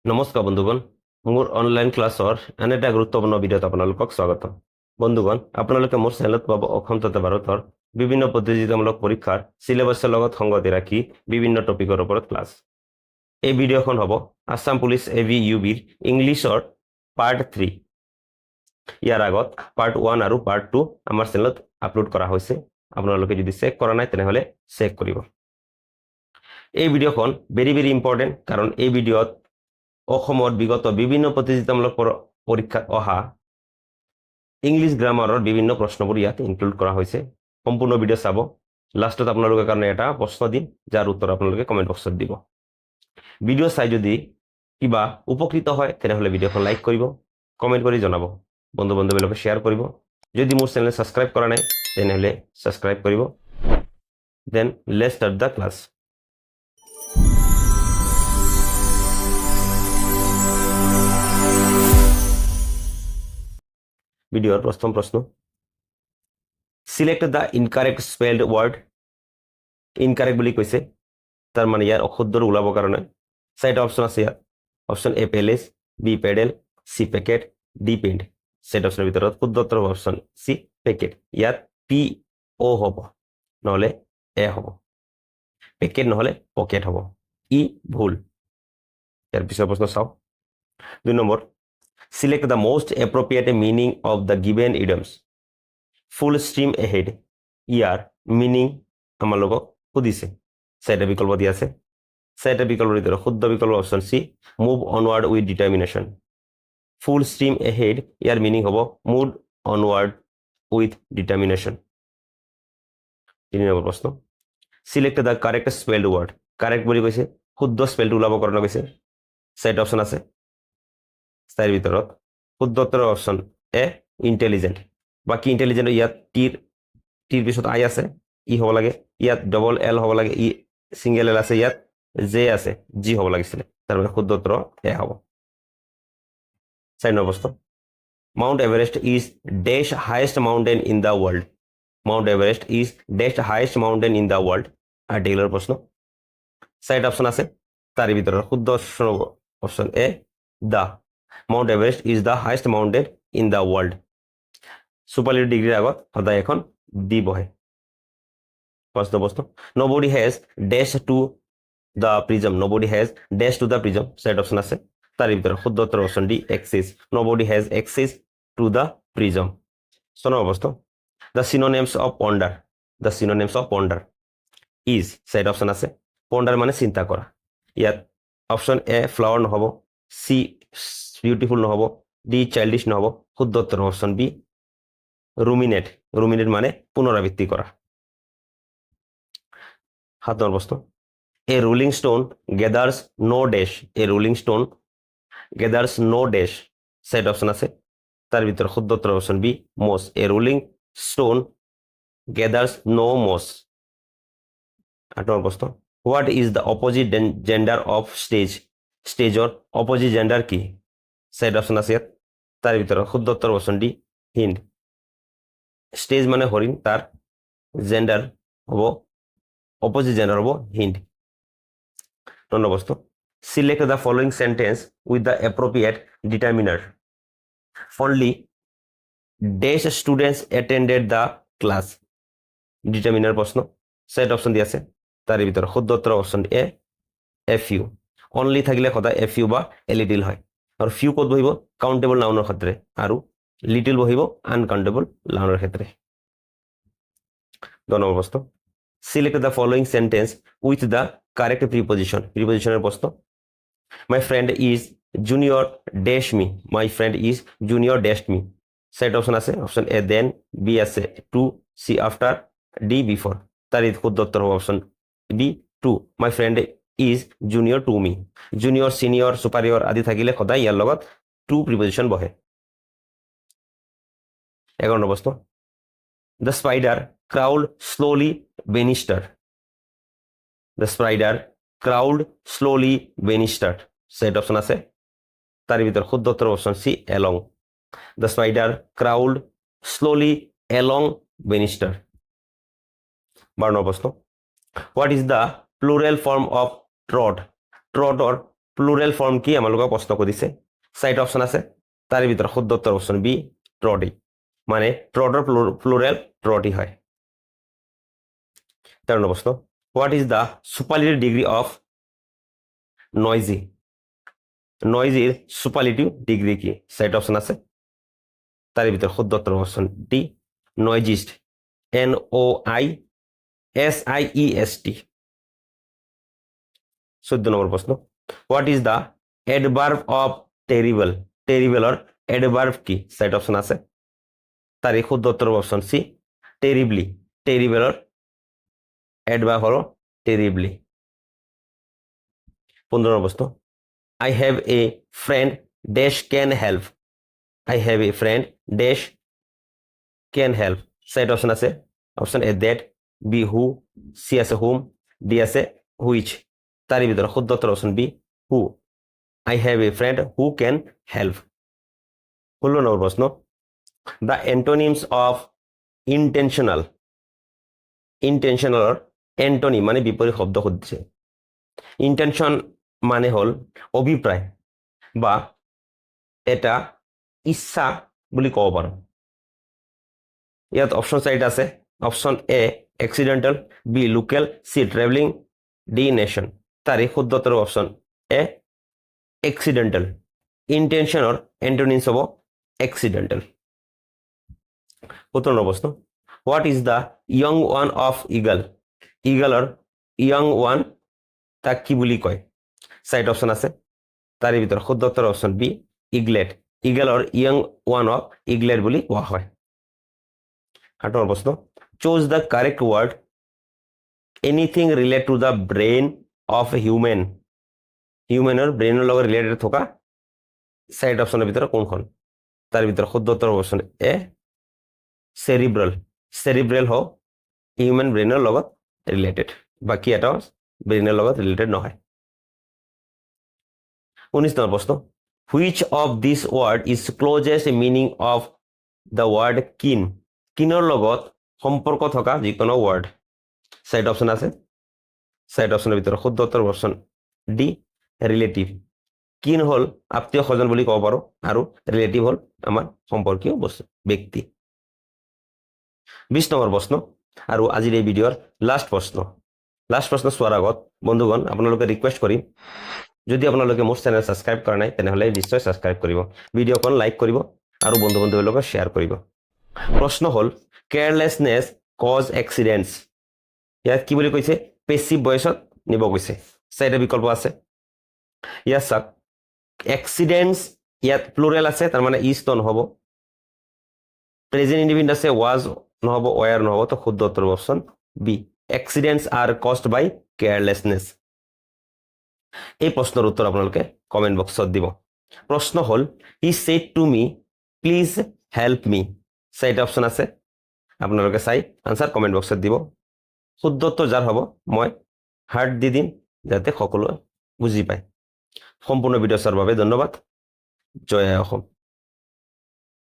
নমস্কাৰ বন্ধুগণ, মোৰ অনলাইন ক্লাছৰ এনে এটা গুৰুত্বপূৰ্ণ ভিডিঅ'ত আপোনালোকক স্বাগত। বন্ধুগণ, আপোনালোকে মোৰ চেনেলত পাব অসম তথা ভাৰতৰ বিভিন্ন প্ৰতিযোগিতামূলক পৰীক্ষাৰ চিলেবাছৰ লগত সংগতি ৰাখি বিভিন্ন টপিকৰ ওপৰত ক্লাছ। এই ভিডিঅ'খন হ'ব আছাম পুলিচ AVUBৰ ইংলিছৰ পাৰ্ট 3। ইয়াৰ আগত পাৰ্ট 1 আৰু পাৰ্ট 2 আমাৰ চেনেলত আপলোড কৰা হৈছে। আপোনালোকে যদি চেক কৰা নাই তেনেহ'লে চেক কৰিব। এই ভিডিঅ'খন ভেৰি ইম্পৰ্টেণ্ট, কাৰণ এই ভিডিঅ'ত অসমৰ বিগত বিভিন্ন প্ৰতিযোগিতামূলক পৰীক্ষাত অহা ইংলিছ গ্ৰামাৰৰ বিভিন্ন প্ৰশ্নবোৰ ইয়াত ইনক্লুড কৰা হৈছে। সম্পূৰ্ণ ভিডিঅ' চাব। লাষ্টত আপোনালোকৰ কাৰণে এটা প্ৰশ্ন দিম, যাৰ উত্তৰ আপোনালোকে কমেণ্ট বক্সত দিব। ভিডিঅ' চাই যদি কিবা উপকৃত হয় তেনেহ'লে ভিডিঅ'খন লাইক কৰিব, কমেণ্ট কৰি জনাব, বন্ধু বান্ধৱীবিলাকে শ্বেয়াৰ কৰিব। যদি মোৰ চেনেল ছাবস্ক্ৰাইব কৰা নাই তেনেহ'লে ছাবস্ক্ৰাইব কৰিব। Then let's start the class. ভিডিঅ'ৰ প্ৰথম প্ৰশ্ন, select the incorrect spelled word. Incorrect বুলি কৈছে, তাৰ মানে ইয়াৰ অশুদ্ধ ওলাবৰ কাৰণে 4টা অপশ্যন আছে ইয়াত। Option A palace, B pedal, C packet, D paint. 4টা অপশ্যনৰ ভিতৰত শুদ্ধ উত্তৰ হ'ব অপশ্যন চি পেকেট। ইয়াত PO হ'ব, নহ'লে এ হ'ব। পেকেট নহ'লে পকেট হ'ব। ই ভুল। ইয়াৰ পিছৰ প্ৰশ্ন চাওঁ। 2 number, select the most appropriate meaning of the given idioms. Full stream ahead. Year meaning আমালোকক সুধিছে। 4টা বিকল্প দিয়া আছে। 4টা বিকল্পৰ ভিতৰত শুদ্ধ বিকল্প option C, move onward with determination. Full stream ahead, ইয়াৰ মিনিং হ'ব মুভ অনৱাৰ্ড উইথ ডিটাৰমিনেশ্যন। 3 নম্বৰ প্ৰশ্ন, select the correct spelled word. Correct বুলি কৈছে, শুদ্ধ স্পেলটো ওলাব কাৰণে কৈছে। 4টা অপশ্যন আছে। 4 ভিতৰত শুদ্ধ উত্তৰ অপশ্যন এ ইণ্টেলিজেণ্ট। বাকী ইণ্টেলিজেণ্ট ইয়াত টিৰ পিছত আই আছে, ই হ'ব লাগে। ইয়াত ডবল এল হ'ব লাগে, ই চিংগল এল আছে। ইয়াত জে আছে, জি হ'ব লাগিছিলে। তাৰমানে শুদ্ধ উত্তৰ এ হ'ব। 4 নম্বৰ প্ৰশ্ন, Mount Everest is the highest mountain in the world. Mount Everest is the highest mountain in the world. Articular প্ৰশ্ন। 4টা অপশ্যন আছে। তাৰ ভিতৰে শুদ্ধ option A the. Mount Everest is the highest mountain in the world. Superlative ডিগ্ৰীৰ আগত সদায় এখন ডি বহে। প্ৰশ্ন nobody has the to the prism. Nobody has the to the prism. 4টা অপশ্যন আছে। তাৰ ভিতৰে শুদ্ধ উত্তৰ option D access. Nobody has access to the prism. 6 নম্বৰ প্ৰশ্ন, the synonyms of ponder. The synonyms of ponder is. 4টা option আছে। পণ্ডাৰ মানে চিন্তা কৰা। ইয়াত অপশ্যন এ ফ্লাৱাৰ নহ'ব, চি বিউটিফুল নহ'ব, ডি চাইল্ডিছ নহ'ব। শুদ্ধ উত্তৰ অপশ্যন বি ৰুমিনেট। ৰুমিনেট মানে পুনৰাবৃত্তি কৰা। 7 নম্বৰ প্ৰশ্ন, এ ৰোলিং ষ্টোন গেদাৰ্ছ নো ডেছ। এ ৰোলিং ষ্টোন গেদাৰ্ছ নো ডেছ। 4টা অপশ্যন আছে। তাৰ ভিতৰত শুদ্ধ উত্তৰ অপশ্যন বি মছ। এ ৰোলিং ষ্টোন গেদাৰ্ছ নো মছ। 8 নম্বৰ প্ৰশ্ন, what is the opposite gender of stage. ষ্টেজৰ অপজিট জেণ্ডাৰ কি? 4টা অপশ্যন আছে ইয়াত। তাৰ ভিতৰত শুদ্ধ উত্তৰ অপশ্যন ডি হিন্দ। ষ্টেজ মানে হৰিণ, তাৰ জেণ্ডাৰ হ'ব অপজিট জেণ্ডাৰ হ'ব হিন্দ। 9 নম্বৰ প্ৰশ্ন, select the following sentence with the appropriate determiner. Only dash students attended the class. Determiner প্ৰশ্ন। 4টা অপশ্যন দিয়া আছে। তার ভিতরে শুদ্ধ উত্তর অপশ্যন এ FU। অনলি থাকিলে সদায় FU বা এ লিটিল হয়। আর ফিউ ক'ত বহিব? কাউন্টেবল নাউনৰ ক্ষেত্ৰে, আৰু লিটিল বহিব আনকাউন্টেবল নাউনৰ ক্ষেত্ৰে। 2 নম্বৰ প্রশ্ন, select the following sentence with the correct preposition. প্রিপোজিশনের প্রশ্ন। My friend is junior dash me. My friend is junior dash me. 4টা অপশ্যন আছে। অপশ্যন এ দেন, বি আছে to, C after, D before. তার শুদ্ধ উত্তর হবে option B to. My friend is junior to me. Junior, senior, superior আদি থাকিলে সদায় ইয়াৰ লগত টু প্ৰিপজিশ্যন বহে। 11 নম্বৰ প্ৰশ্ন, the spider crawled slowly banister. The spider crawled slowly banister. 4টা অপশ্যন আছে। তার ভিতরে শুদ্ধ উত্তর option C along. The spider crawled slowly along banister. 12 number প্ৰশ্ন, what is the plural form of trod. ট্ৰডৰ প্লুৰেল ফৰ্ম কি আমালোকক প্ৰশ্ন সুধিছে 4টা অপচন আছে তাৰে ভিতৰত শুদ্ধ উত্তৰ অপচন বি ট্ৰডি মানে ট্ৰডৰ প্লুৰেল ট্ৰডি হয় 13 প্ৰশ্ন what is the superlative degree of noisy নইজিৰ সুপাৰলেটিভ ডিগ্ৰী কি 4টা অপচন আছে তাৰে ভিতৰত শুদ্ধ উত্তৰ option D noisiest NOISIEST 14 number প্ৰশ্ন what is the adverb of terrible টেৰিবলৰ এডভাৰ্ব কি 4টা অপচন আছে তাৰে শুদ্ধ উত্তৰ অপচন সি টেৰিবলি টেৰিবলৰ এডভাৰ্ব হল টেৰিবলি 15 প্ৰশ্ন I have a friend dash can help I have a friend dash can help 4টা অপচন আছে option A that B who C আছে whom D আছে which তাৰে ভিতৰত শুদ্ধ উত্তৰ option B who I have a friend who can help 16 নম্বৰ প্ৰশ্ন the antonyms of intentional intentional antonym মানে বিপৰীত শব্দ সুধিছে ইন্টেনশন মানে হল অভিপ্ৰায় বা এটা ইচ্ছা বুলি ক'ব পাৰো ইয়াত অপচন 4টা আছে অপচন এ এক্সিডেন্টাল বি লোকেল সি ট্ৰেভেলিং ডি নেশন তাৰে শুদ্ধ উত্তৰ অপচন এ এক্সিডেন্টাল ইন্টেনশনৰ এন্টনিমছ হ'ব এক্সিডেন্টাল 17 প্ৰশ্ন what is the young one of eagle ইগলৰ ইয়ং ওৱান তাক কি বুলি কয় 4টা অপচন আছে তাৰে ভিতৰত শুদ্ধ উত্তৰ অপচন বি ইগলেট ইগলৰ ইয়ং ওৱান অফ ইগলেট বুলি কোৱা হয় 18 প্ৰশ্ন choose the correct word anything relate to the brain of human হিউমেনৰ ব্ৰেইনৰ লগত ৰিলেটেড থকা 4টা অপচনৰ ভিতৰত কোনখন তাৰ ভিতৰত শুদ্ধ উত্তৰ অপচন এ চেৰিব্ৰেল চেৰিব্ৰেল হওক হিউমেন ব্ৰেইনৰ লগত ৰিলেটেড বাকি এটা ব্ৰেইনৰ লগত ৰিলেটেড নহয় 19 নম্বৰ প্ৰশ্ন which of this word is closest meaning of the word kin কিনৰ লগত সম্পৰ্ক থকা যিকোনো ৱৰ্ড 4টা অপচন আছে 4টা অপচনৰ ভিতৰত শুদ্ধ উত্তৰ অপচন ডি ৰিলেটিভ কিন হল আত্মীয় স্বজন বুলি ক'ব পাৰো আৰু ৰিলেটিভ হল আমাৰ সম্পৰ্কীয় বস্তু ব্যক্তি 20 নম্বৰ প্ৰশ্ন আৰু আজিৰ এই ভিডিঅ'ৰ লাষ্ট প্ৰশ্ন চোৱাৰ আগত বন্ধুগণ আপোনালোকে ৰিকুৱেষ্ট কৰিম যদি আপোনালোকে মোৰ চেনেল সাবস্ক্ৰাইব কৰা নাই তেনেহলে নিশ্চয় সাবস্ক্ৰাইব কৰিব ভিডিঅ'খন লাইক কৰিব আৰু বন্ধুৰ লগত শ্বেয়াৰ কৰিব প্ৰশ্ন হল কেয়াৰলেছনেছ কজ এক্সিডেন্টস ইয়াত কি বুলি কৈছে পেছিভ ভয়েসত নিব কৈছে 4টা বিকল্প আছে ইয়াত চাওক এক্সিডেন্টস ইয়াত প্লুৰেল আছে তাৰ মানে ইজ তো নহব প্ৰেজেন্ট ইনডিফিনিট আছে ওয়াজ নহব ওয়াৰ নহব তো শুদ্ধ উত্তৰ option B accidents are caused by carelessness এই প্ৰশ্নৰ উত্তৰ আপোনালোকে কমেন্ট বক্সত দিব প্ৰশ্ন হল he said to me please help me 4টা অপচন আছে আপোনালোকে চাই আনসাৰ কমেন্ট বক্সত দিব শুদ্ধ উত্তৰ যাৰ হ'ব মই হাৰ্ট দি দিম যাতে সকলোৱে বুজি পায় সম্পূৰ্ণ ভিডিঅ' চোৱাৰ বাবে ধন্যবাদ জয় অসম